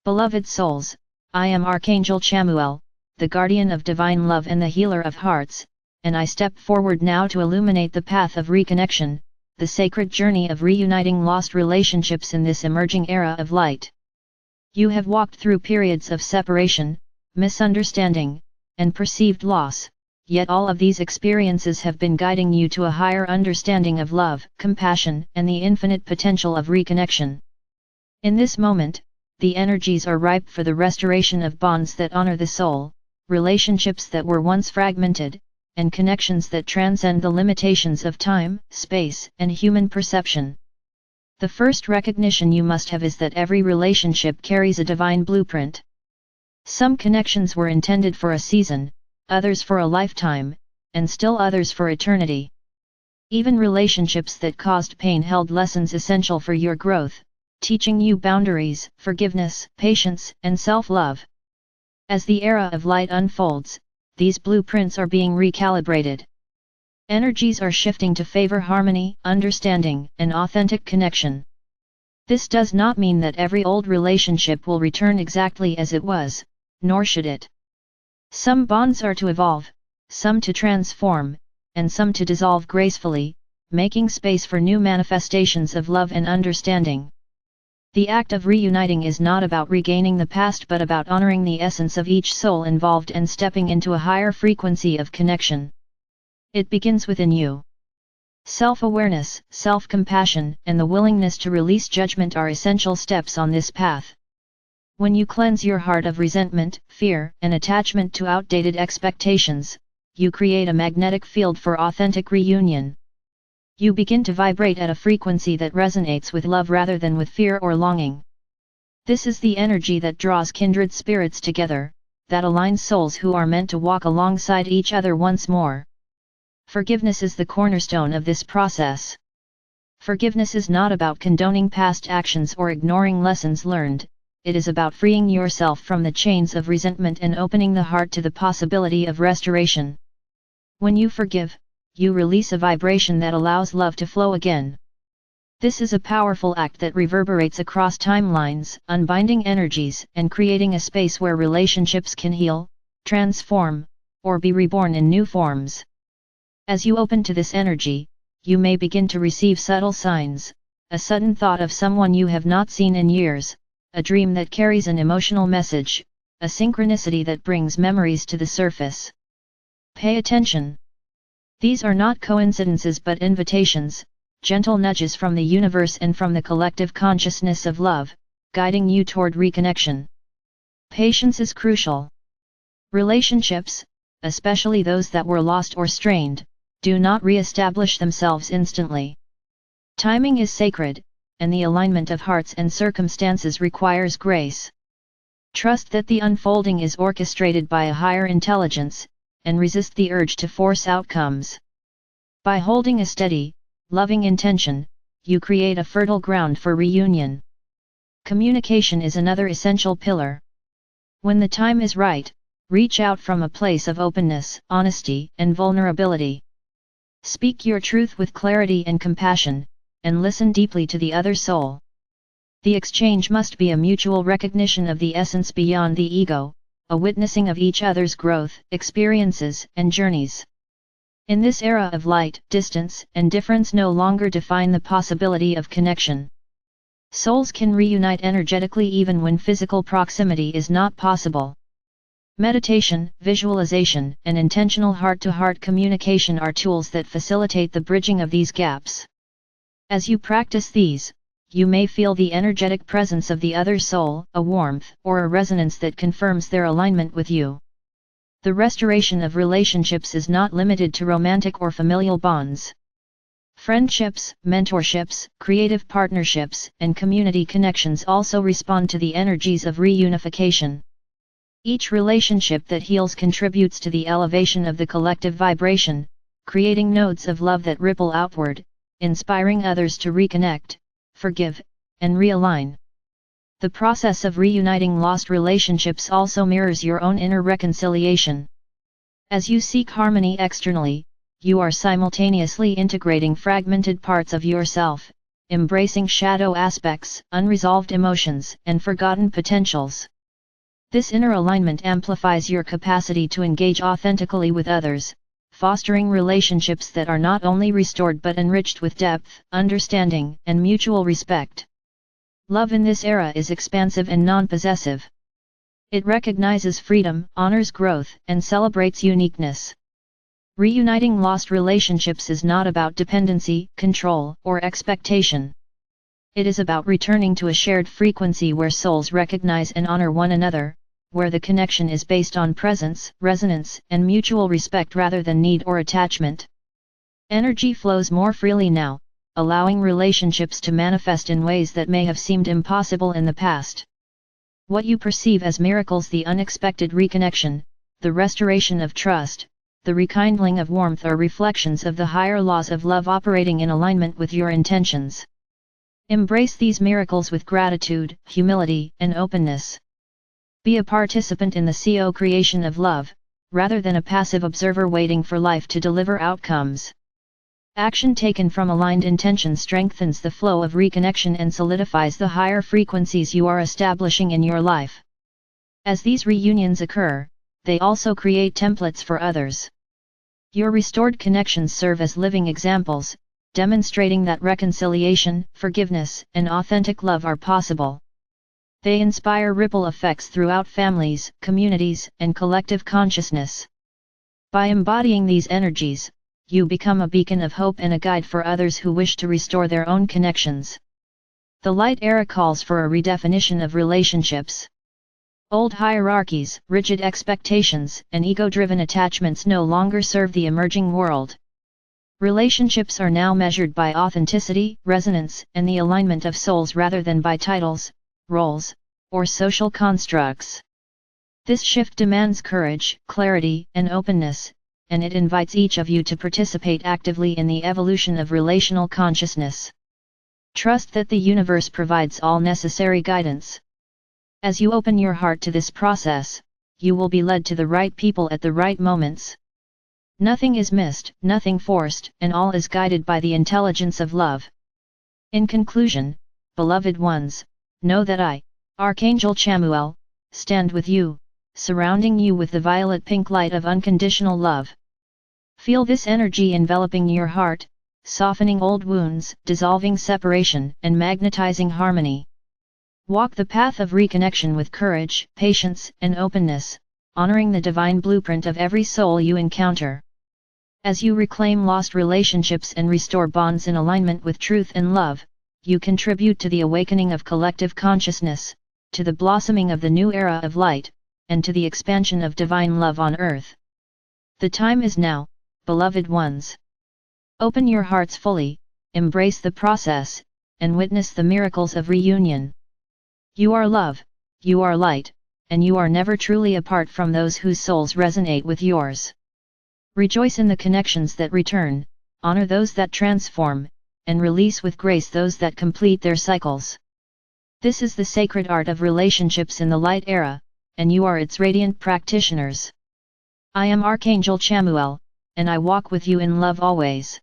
Beloved souls, I am Archangel Chamuel, the guardian of divine love and the healer of hearts, and I step forward now to illuminate the path of reconnection, the sacred journey of reuniting lost relationships in this emerging era of light. You have walked through periods of separation, misunderstanding, and perceived loss, yet all of these experiences have been guiding you to a higher understanding of love, compassion, and the infinite potential of reconnection. In this moment, the energies are ripe for the restoration of bonds that honor the soul, relationships that were once fragmented, and connections that transcend the limitations of time, space, and human perception. The first recognition you must have is that every relationship carries a divine blueprint. Some connections were intended for a season, others for a lifetime, and still others for eternity. Even relationships that caused pain held lessons essential for your growth, teaching you boundaries, forgiveness, patience, and self-love. As the era of light unfolds, these blueprints are being recalibrated. Energies are shifting to favor harmony, understanding, and authentic connection. This does not mean that every old relationship will return exactly as it was, nor should it. Some bonds are to evolve, some to transform, and some to dissolve gracefully, making space for new manifestations of love and understanding. The act of reuniting is not about regaining the past but about honoring the essence of each soul involved and stepping into a higher frequency of connection. It begins within you. Self-awareness, self-compassion, and the willingness to release judgment are essential steps on this path. When you cleanse your heart of resentment, fear, and attachment to outdated expectations, you create a magnetic field for authentic reunion. You begin to vibrate at a frequency that resonates with love rather than with fear or longing. This is the energy that draws kindred spirits together, that aligns souls who are meant to walk alongside each other once more. Forgiveness is the cornerstone of this process. Forgiveness is not about condoning past actions or ignoring lessons learned, it is about freeing yourself from the chains of resentment and opening the heart to the possibility of restoration. When you forgive, you release a vibration that allows love to flow again. This is a powerful act that reverberates across timelines, unbinding energies, and creating a space where relationships can heal, transform, or be reborn in new forms. As you open to this energy, you may begin to receive subtle signs, a sudden thought of someone you have not seen in years, a dream that carries an emotional message, a synchronicity that brings memories to the surface. Pay attention. These are not coincidences but invitations, gentle nudges from the universe and from the collective consciousness of love, guiding you toward reconnection. Patience is crucial. Relationships, especially those that were lost or strained, do not re-establish themselves instantly. Timing is sacred, and the alignment of hearts and circumstances requires grace. Trust that the unfolding is orchestrated by a higher intelligence, and resist the urge to force outcomes. By holding a steady, loving intention, you create a fertile ground for reunion. Communication is another essential pillar. When the time is right, reach out from a place of openness, honesty, and vulnerability. Speak your truth with clarity and compassion, and listen deeply to the other soul. The exchange must be a mutual recognition of the essence beyond the ego, a witnessing of each other's growth, experiences, and journeys. In this era of light, distance, and difference no longer define the possibility of connection. Souls can reunite energetically even when physical proximity is not possible. Meditation, visualization, and intentional heart-to-heart communication are tools that facilitate the bridging of these gaps. As you practice these, you may feel the energetic presence of the other soul, a warmth or a resonance that confirms their alignment with you. The restoration of relationships is not limited to romantic or familial bonds. Friendships, mentorships, creative partnerships, and community connections also respond to the energies of reunification. Each relationship that heals contributes to the elevation of the collective vibration, creating nodes of love that ripple outward, inspiring others to reconnect, forgive, and realign. The process of reuniting lost relationships also mirrors your own inner reconciliation. As you seek harmony externally, you are simultaneously integrating fragmented parts of yourself, embracing shadow aspects, unresolved emotions, and forgotten potentials. This inner alignment amplifies your capacity to engage authentically with others, fostering relationships that are not only restored but enriched with depth, understanding, and mutual respect. Love in this era is expansive and non-possessive. It recognizes freedom, honors growth, and celebrates uniqueness. Reuniting lost relationships is not about dependency, control, or expectation. It is about returning to a shared frequency where souls recognize and honor one another, where the connection is based on presence, resonance, and mutual respect rather than need or attachment. Energy flows more freely now, allowing relationships to manifest in ways that may have seemed impossible in the past. What you perceive as miracles, the unexpected reconnection, the restoration of trust, the rekindling of warmth, are reflections of the higher laws of love operating in alignment with your intentions. Embrace these miracles with gratitude, humility, and openness. Be a participant in the co-creation of love, rather than a passive observer waiting for life to deliver outcomes. Action taken from aligned intention strengthens the flow of reconnection and solidifies the higher frequencies you are establishing in your life. As these reunions occur, they also create templates for others. Your restored connections serve as living examples, demonstrating that reconciliation, forgiveness, and authentic love are possible. They inspire ripple effects throughout families, communities, and collective consciousness. By embodying these energies, you become a beacon of hope and a guide for others who wish to restore their own connections. The light era calls for a redefinition of relationships. Old hierarchies, rigid expectations, and ego-driven attachments no longer serve the emerging world. Relationships are now measured by authenticity, resonance, and the alignment of souls rather than by titles, roles, or social constructs. This shift demands courage, clarity, and openness, and it invites each of you to participate actively in the evolution of relational consciousness. Trust that the universe provides all necessary guidance. As you open your heart to this process, you will be led to the right people at the right moments. Nothing is missed, nothing forced, and all is guided by the intelligence of love. In conclusion, beloved ones, know that I, Archangel Chamuel, stand with you, surrounding you with the violet-pink light of unconditional love. Feel this energy enveloping your heart, softening old wounds, dissolving separation, and magnetizing harmony. Walk the path of reconnection with courage, patience, and openness, honoring the divine blueprint of every soul you encounter. As you reclaim lost relationships and restore bonds in alignment with truth and love, you contribute to the awakening of collective consciousness, to the blossoming of the new era of light, and to the expansion of divine love on earth. The time is now, beloved ones. Open your hearts fully, embrace the process, and witness the miracles of reunion. You are love, you are light, and you are never truly apart from those whose souls resonate with yours. Rejoice in the connections that return, honor those that transform, and release with grace those that complete their cycles. This is the sacred art of relationships in the light era, and you are its radiant practitioners. I am Archangel Chamuel, and I walk with you in love always.